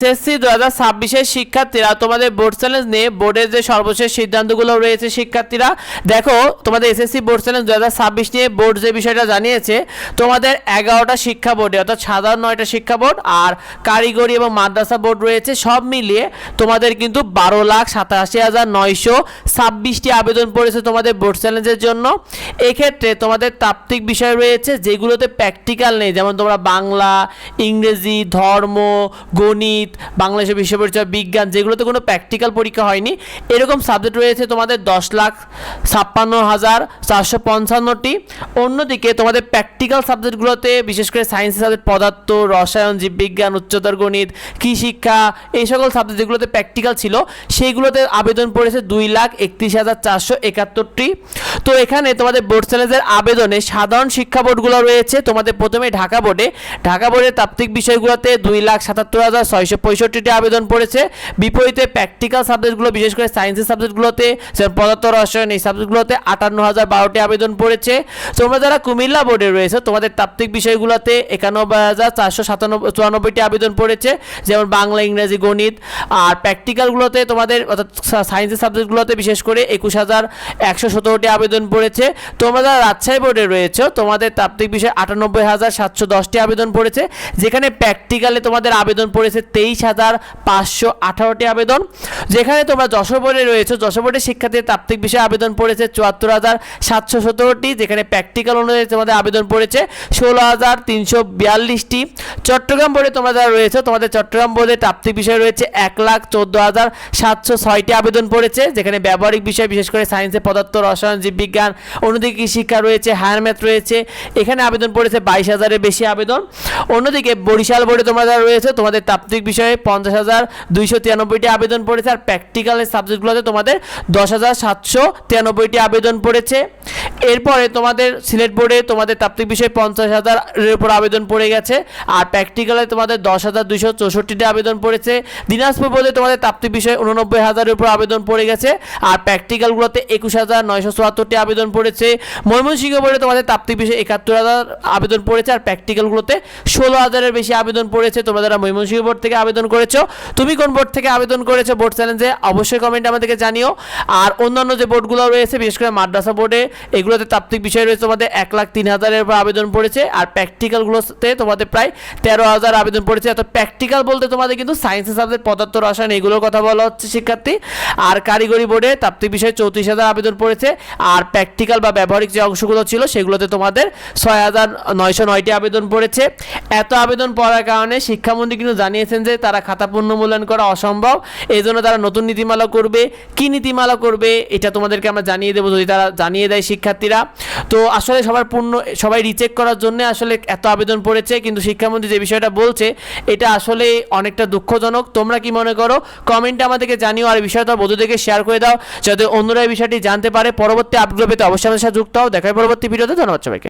SSC 2026 শিক্ষার্থীরা তোমাদের board challenge নিয়ে বোর্ডের যে সর্বশেষ সিদ্ধান্তগুলো রয়েছে শিক্ষার্থীরা দেখো তোমাদের এসএসসি বোর্ড চ্যালেঞ্জ 2026 নিয়ে বোর্ড যে বিষয়টা জানিয়েছে তোমাদের 11টা শিক্ষা বোর্ডে অর্থাৎ সাধারণ 9টা শিক্ষা বোর্ড আর কারিগরি এবং মাদ্রাসা বোর্ড রয়েছে সব মিলিয়ে তোমাদের কিন্তু 12,87,926টি আবেদন পড়েছে তোমাদের বোর্ড চ্যালেঞ্জের জন্য। এক্ষেত্রে তোমাদের তাত্ত্বিক বিষয় রয়েছে যেগুলোতে প্র্যাকটিক্যাল নেই, যেমন তোমরা বাংলা, ইংরেজি, ধর্ম, গণিত, বাংলাদেশের বিশ্ব পরিচয়, বিজ্ঞান, যেগুলোতে কোনো প্র্যাকটিক্যাল পরীক্ষা হয়নি এরকম সাবজেক্ট রয়েছে তোমাদের 10,56,455টি। অন্যদিকে তোমাদের প্র্যাকটিক্যাল সাবজেক্টগুলোতে বিশেষ করে সায়েন্সের সাবজেক্ট পদার্থ, রসায়ন, জীববিজ্ঞান, উচ্চতর গণিত, কৃষি শিক্ষা, এই সকল সাবজেক্ট যেগুলোতে প্র্যাকটিক্যাল ছিল সেইগুলোতে আবেদন পড়েছে 2,31,471টি। তো এখানে তোমাদের বোর্ড চ্যালেঞ্জের আবেদনে সাধারণ শিক্ষা বোর্ডগুলো রয়েছে তোমাদের প্রথমে ঢাকা বোর্ডের তাত্ত্বিক বিষয়গুলোতে 2,77,665টি আবেদন পড়েছে। বিপরীতে প্র্যাকটিক্যাল সাবজেক্টগুলো বিশেষ করে সায়েন্সের সাবজেক্টগুলোতে যেমন পদার্থ, রসায়ন, এই সাবজেক্টগুলোতে 58,012টি আবেদন পড়েছে। তোমরা যারা কুমিল্লা বোর্ডে রয়েছে তোমাদের তাত্ত্বিক বিষয়গুলোতে 91,494টি আবেদন পড়েছে, যেমন বাংলা, ইংরেজি, গণিত। আর প্র্যাকটিক্যালগুলোতে তোমাদের অর্থাৎ সায়েন্সের সাবজেক্টগুলোতে বিশেষ করে 21,117টি আবেদন পড়েছে। তোমরা যারা রাজশাহী বোর্ডে রয়েছে তোমাদের তাত্ত্বিক বিষয়ে 98,710টি আবেদন পড়েছে, যেখানে প্র্যাকটিক্যালে তোমাদের আবেদন পড়েছে 23,518টি আবেদন। যেখানে তোমরা যশোর বোর্ডে রয়েছে যশোর বোর্ডের শিক্ষার্থীর তাত্ত্বিক বিষয়ে আবেদন পড়েছে 74,717টি, যেখানে প্র্যাকটিক্যাল অনুযায়ী তোমাদের আবেদন পড়েছে 16,342টি। চট্টগ্রাম বোর্ডে তোমরা যারা রয়েছে তোমাদের চট্টগ্রাম বোর্ডের তাত্ত্বিক বিষয় রয়েছে 1,14,706টি আবেদন পড়েছে, যেখানে ব্যবহারিক বিষয় বিশেষ করে সায়েন্সে পদার্থ, রসায়ন, জীববিজ্ঞান, অন্যদিকে কৃষি শিক্ষা রয়েছে, হায়ার ম্যাথ রয়েছে, এখানে আবেদন পড়েছে 22,000-এর বেশি আবেদন। অন্যদিকে বরিশাল বোর্ডে তোমরা যারা রয়েছে তোমাদের তাত্ত্বিক বিষয়ে 50,293টি আবেদন পড়েছে, আর প্র্যাকটিক্যালের সাবজেক্টগুলোতে তোমাদের 10,793টি আবেদন পড়েছে। এরপরে তোমাদের সিলেট বোর্ডে তোমাদের তাত্ত্বিক বিষয়ে 50,000-এর উপর আবেদন পড়ে গেছে, আর প্র্যাকটিক্যালে তোমাদের 10,264টি আবেদন পড়েছে। দিনাজপুর বোর্ডে তোমাদের তাত্ত্বিক বিষয়ে 89,000-এর উপর আবেদন পড়ে গেছে, আর প্র্যাকটিক্যালগুলোতে 21,974টি আবেদন পড়েছে। ময়মনসিংহ বোর্ডে তোমাদের তাত্ত্বিক বিষয়ে 71,000 আবেদন পড়েছে, আর প্র্যাকটিক্যালগুলোতে 16,000-এর বেশি আবেদন পড়েছে। তোমরা যারা ময়মনসিংহ বোর্ড থেকে আবেদন করেছো, তুমি কোন বোর্ড থেকে আবেদন করেছো বোর্ড চ্যালেঞ্জে অবশ্যই কমেন্টে আমাদেরকে জানিও। আর অন্যান্য যে বোর্ডগুলো রয়েছে বিশেষ করে মাদ্রাসা বোর্ডে এগুলোতে তাত্ত্বিক বিষয় রয়েছে তোমাদের 1,03,000-এর উপর আবেদন পড়েছে, আর প্র্যাকটিক্যালগুলোতে তোমাদের প্রায় 13,000 আবেদন পড়েছে। অর্থাৎ প্র্যাকটিক্যাল বলতে তোমাদের কিন্তু সায়েন্সের সাবজেক্ট পদার্থ, রসায়ন এগুলোর কথা বলা হচ্ছে শিক্ষার্থী। আর কারিগরি বোর্ডে তাত্ত্বিক বিষয়ে 34,000 আবেদন পড়েছে, আর প্র্যাকটিক্যাল বা ব্যবহারিক যে অংশগুলো ছিল সেগুলোতে তোমাদের 6,909টি আবেদন পড়েছে। এত আবেদন পড়ার কারণে শিক্ষামন্ত্রী কিন্তু জানিয়েছেন যে তারা খাতা পুনর্মূল্যায়ন করা অসম্ভব, এই জন্য তারা নতুন নীতিমালা করবে। কি নীতিমালা করবে এটা তোমাদেরকে আমরা জানিয়ে দেবো যদি তারা জানিয়ে দেয় শিক্ষার্থীরা। তো আসলে সবাই রিচেক করার জন্য আসলে এত আবেদন পড়েছে, কিন্তু শিক্ষামন্ত্রী যে বিষয়টা বলছে এটা আসলে অনেকটা দুঃখজনক। তোমরা কি মনে করো কমেন্টে আমাদেরকে জানিও, আর এই বিষয়টা বন্ধুদেরকে শেয়ার করে দাও যাতে অন্যরা এই বিষয়টি জানতে পারে। পরবর্তী আপডেট পেতে অবশ্যই আমাদের সাথে যুক্ত হও। দেখা হয় পরবর্তী ভিডিওতে। ধন্যবাদ সবাইকে।